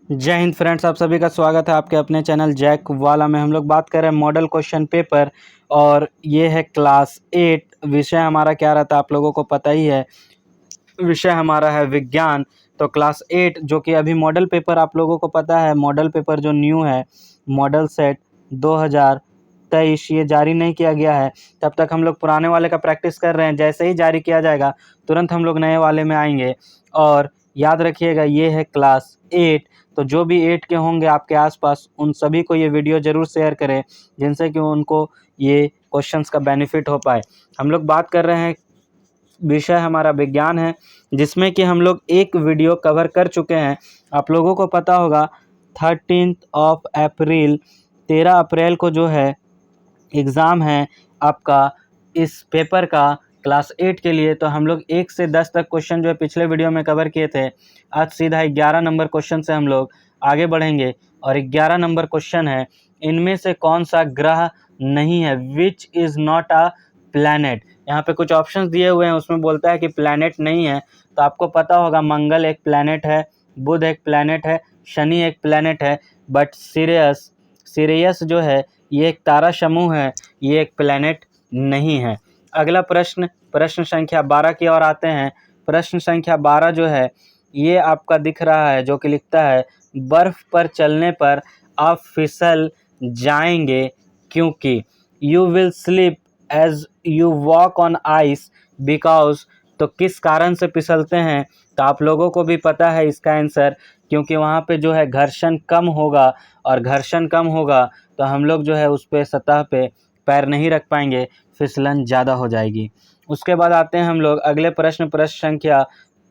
जय हिंद फ्रेंड्स, आप सभी का स्वागत है आपके अपने चैनल जैक वाला में। हम लोग बात कर रहे हैं मॉडल क्वेश्चन पेपर और ये है क्लास 8। विषय हमारा क्या रहता है आप लोगों को पता ही है, विषय हमारा है विज्ञान। तो क्लास 8 जो कि अभी मॉडल पेपर आप लोगों को पता है, मॉडल पेपर जो न्यू है मॉडल सेट 2023 ये जारी नहीं किया गया है। तब तक हम लोग पुराने वाले का प्रैक्टिस कर रहे हैं, जैसे ही जारी किया जाएगा तुरंत हम लोग नए वाले में आएंगे। और याद रखिएगा ये है क्लास 8, तो जो भी 8 के होंगे आपके आसपास उन सभी को ये वीडियो ज़रूर शेयर करें, जिनसे कि उनको ये क्वेश्चंस का बेनिफिट हो पाए। हम लोग बात कर रहे हैं, विषय हमारा विज्ञान है, जिसमें कि हम लोग एक वीडियो कवर कर चुके हैं। आप लोगों को पता होगा 13 अप्रैल 13 अप्रैल को जो है एग्ज़ाम है आपका इस पेपर का क्लास 8 के लिए। तो हम लोग 1 से 10 तक क्वेश्चन जो है पिछले वीडियो में कवर किए थे। आज सीधा 11 नंबर क्वेश्चन से हम लोग आगे बढ़ेंगे और 11 नंबर क्वेश्चन है, इनमें से कौन सा ग्रह नहीं है, which is not a planet. यहाँ पे कुछ ऑप्शंस दिए हुए हैं, उसमें बोलता है कि प्लैनेट नहीं है। तो आपको पता होगा मंगल एक प्लैनेट है, बुध एक प्लैनेट है, शनि एक प्लैनेट है, बट सिरियस जो है ये एक तारा समूह है, ये एक प्लैनेट नहीं है। अगला प्रश्न, प्रश्न संख्या 12 की ओर आते हैं। प्रश्न संख्या 12 जो है ये आपका दिख रहा है, जो कि लिखता है बर्फ पर चलने पर आप फिसल जाएंगे क्योंकि you will slip as you walk on ice because. तो किस कारण से फिसलते हैं, तो आप लोगों को भी पता है इसका आंसर, क्योंकि वहाँ पे जो है घर्षण कम होगा, और घर्षण कम होगा तो हम लोग जो है उस पे सतह पे पैर नहीं रख पाएंगे, फिसलन ज़्यादा हो जाएगी। उसके बाद आते हैं हम लोग अगले प्रश्न, प्रश्न संख्या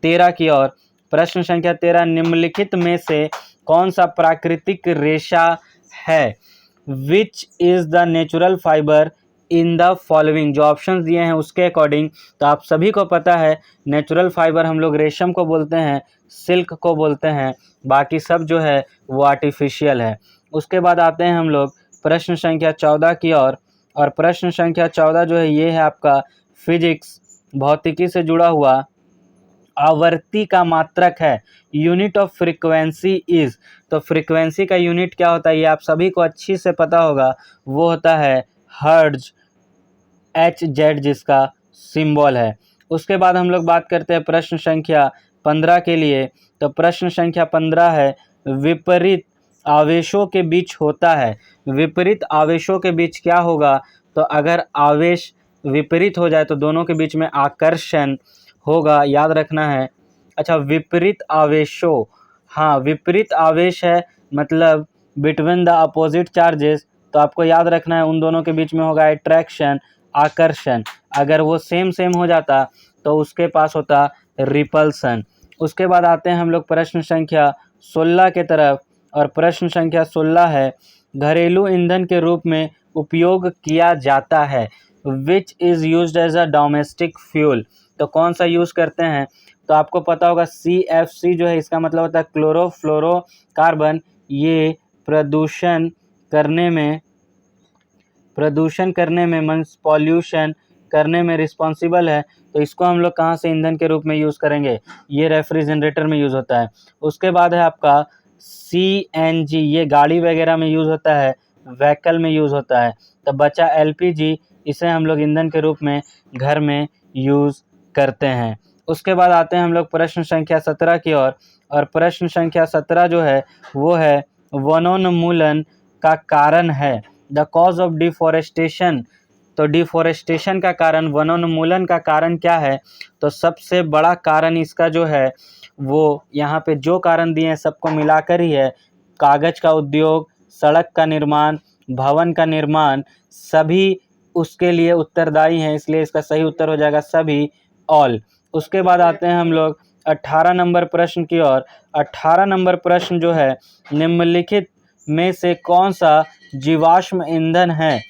13 की ओर। प्रश्न संख्या 13, निम्नलिखित में से कौन सा प्राकृतिक रेशा है, which is the natural fibre in the following. जो ऑप्शन दिए हैं उसके अकॉर्डिंग तो आप सभी को पता है नेचुरल फाइबर हम लोग रेशम को बोलते हैं, सिल्क को बोलते हैं, बाकी सब जो है वो आर्टिफिशियल है। उसके बाद आते हैं हम लोग प्रश्न संख्या 14 की ओर। और प्रश्न संख्या 14 जो है ये है आपका फिजिक्स, भौतिकी से जुड़ा हुआ। आवर्ती का मात्रक है, यूनिट ऑफ फ्रीक्वेंसी इज। तो फ्रीक्वेंसी का यूनिट क्या होता है ये आप सभी को अच्छी से पता होगा, वो होता है हर्ट्ज, HZ जिसका सिंबल है। उसके बाद हम लोग बात करते हैं प्रश्न संख्या 15 के लिए। तो प्रश्न संख्या 15 है, विपरीत आवेशों के बीच होता है। विपरीत आवेशों के बीच क्या होगा, तो अगर आवेश विपरीत हो जाए तो दोनों के बीच में आकर्षण होगा, याद रखना है। अच्छा, विपरीत आवेशों, हाँ विपरीत आवेश है मतलब बिटवीन द अपोजिट चार्जेस, तो आपको याद रखना है उन दोनों के बीच में होगा अट्रैक्शन, आकर्षण। अगर वो सेम सेम हो जाता तो उसके पास होता रिपल्सन। उसके बाद आते हैं हम लोग प्रश्न संख्या 16 के तरफ। और प्रश्न संख्या 16 है, घरेलू ईंधन के रूप में उपयोग किया जाता है, which is used as a domestic fuel. तो कौन सा यूज़ करते हैं, तो आपको पता होगा CFC जो है इसका मतलब होता है क्लोरोफ्लोरोकार्बन। ये प्रदूषण करने में मीन्स पॉल्यूशन करने में रिस्पॉन्सिबल है। तो इसको हम लोग कहाँ से ईंधन के रूप में यूज़ करेंगे, ये रेफ्रिजरेटर में यूज़ होता है। उसके बाद है आपका CNG, ये गाड़ी वगैरह में यूज़ होता है, व्हीकल में यूज़ होता है। तो बचा LPG, इसे हम लोग ईंधन के रूप में घर में यूज़ करते हैं। उसके बाद आते हैं हम लोग प्रश्न संख्या 17 की ओर। और प्रश्न संख्या 17 जो है वो है वनोन्मूलन का कारण है, द कॉज ऑफ डिफॉरेस्टेशन। तो डिफॉरेस्टेशन का कारण, वनोन्मूलन का कारण क्या है, तो सबसे बड़ा कारण इसका जो है वो यहाँ पे जो कारण दिए हैं सबको मिलाकर ही है। कागज़ का उद्योग, सड़क का निर्माण, भवन का निर्माण, सभी उसके लिए उत्तरदायी हैं, इसलिए इसका सही उत्तर हो जाएगा सभी, ऑल। उसके बाद आते हैं हम लोग 18 नंबर प्रश्न की ओर। 18 नंबर प्रश्न जो है, निम्नलिखित में से कौन सा जीवाश्म ईंधन है,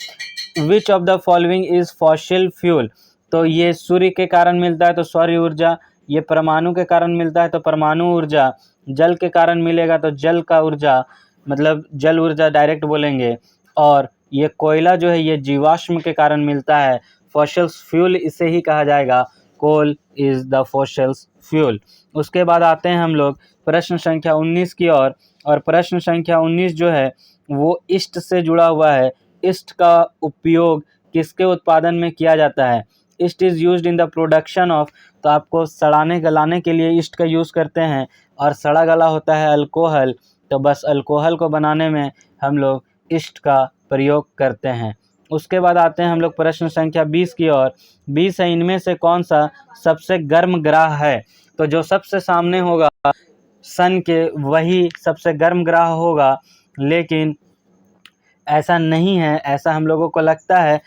which of the following is fossil fuel. तो ये सूर्य के कारण मिलता है तो सौर ऊर्जा, ये परमाणु के कारण मिलता है तो परमाणु ऊर्जा, जल के कारण मिलेगा तो जल का ऊर्जा मतलब जल ऊर्जा डायरेक्ट बोलेंगे, और ये कोयला जो है ये जीवाश्म के कारण मिलता है, फॉसिल्स फ्यूल इसे ही कहा जाएगा, coal is the fossils fuel. उसके बाद आते हैं हम लोग प्रश्न संख्या 19 की ओर। और प्रश्न संख्या 19 जो है वो ईस्ट से जुड़ा हुआ है। ईस्ट का उपयोग किसके उत्पादन में किया जाता है? East is used in the production of, तो आपको सड़ाने गलाने के लिए ईस्ट का यूज़ करते हैं। और सड़ा गला होता है अल्कोहल, तो बस अल्कोहल को बनाने में हम लोग ईस्ट का प्रयोग करते हैं। उसके बाद आते हैं हम लोग प्रश्न संख्या 20 की ओर। 20 है, इनमें से कौन सा सबसे गर्म ग्रह है? तो जो सबसे सामने होगा सन के, वही सबसे गर्म ग्रह होगा, लेकिन ऐसा नहीं है। ऐसा हम लोगों को लगता है।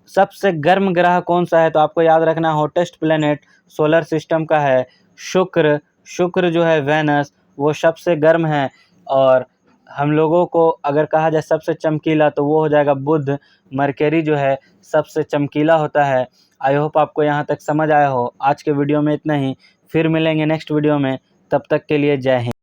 सबसे गर्म ग्रह कौन सा है? तो आपको याद रखना, हॉटेस्ट प्लेनेट सोलर सिस्टम का है शुक्र। शुक्र जो है वेनस, वो सबसे गर्म है। और हम लोगों को अगर कहा जाए सबसे चमकीला, तो वो हो जाएगा बुध। मरकरी जो है सबसे चमकीला होता है। आई होप आपको यहाँ तक समझ आया हो। आज के वीडियो में इतना ही, फिर मिलेंगे नेक्स्ट वीडियो में। तब तक के लिए जय हिंद।